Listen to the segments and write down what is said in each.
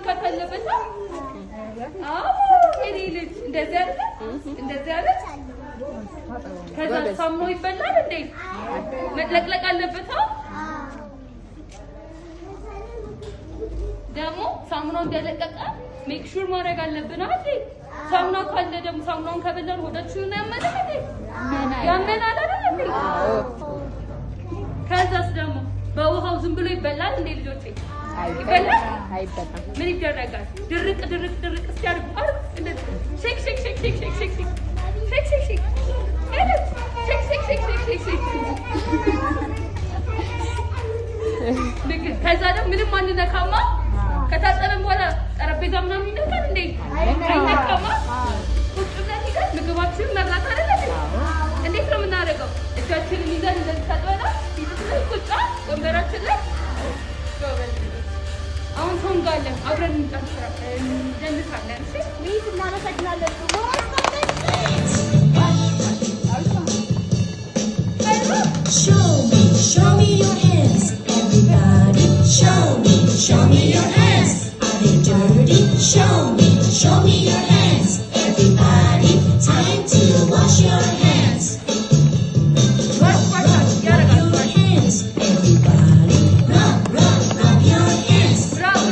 መንካት አለበት። አዎ እኔ ልጅ እንደዚህ አይደል? እንደዚህ አይደል? ከዛ ሳምኖ ይበላል እንዴ? መጥለቅለቅ አለበት። ደግሞ ሳሙናው እንደለቀቀ ሜክ ሹር ማድረግ አለብን አይደል? ሳሙና ካለ ደግሞ ሳሙናውን ከበላን ሆዳችንን ያመናል እንዴ? ያመናል አይደል? ከዛስ ደግሞ በውሃው ዝም ብሎ ይበላል እንዴ ልጆቼ? ይበላል? አይበላም። ምን ይደረጋል? ድርቅ ድርቅ ድርቅ እስኪያርጉ ሼክ ሼክ ሼክ ሼክ ሼክ ሼክ ሼክ ሼክ ሼክ ሼክ ሼክ ሼክ ሼክ ከዛ ደግሞ ምንም አንነካማ። ከታጠበን በኋላ ጠረጴዛ ምናምን ይነካል እንዴ? አይነካማ። ቁጭ ብለን ይገል ምግባችንን መብላት አይደለም እንዴት ነው የምናደርገው? እጃችንን ይዘን እንደዚህ ታጥበና ፊታችንን ቁጭ ወንበራችን ላይ አሁን ተንጋለን አብረን እንደንሳለን። እሺ ምን እናመሰግናለን። Show me your hands, everybody. Show me your hands. Are they dirty? Show me your hands, everybody. Time to wash your hands. Rub your hands, everybody. Rub your hands. Rub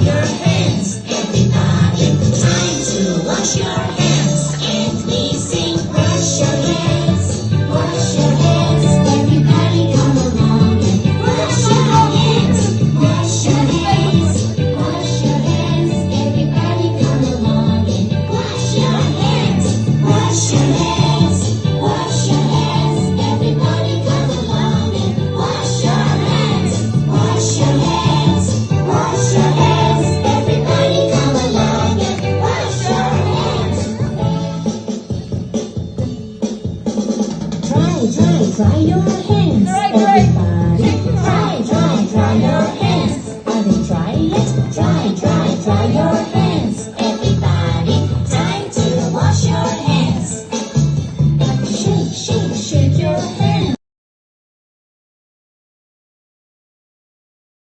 your hands, everybody. Time to wash your hands, and we sing wash your hands. Wash your hands, everybody come along and wash your hands. Wash your hands, wash your hands, everybody come along and wash your hands. Wash your hands, wash your hands, everybody come along and wash your hands. Wash your hands, wash your hands, everybody come along and wash your hands. Dry your hands.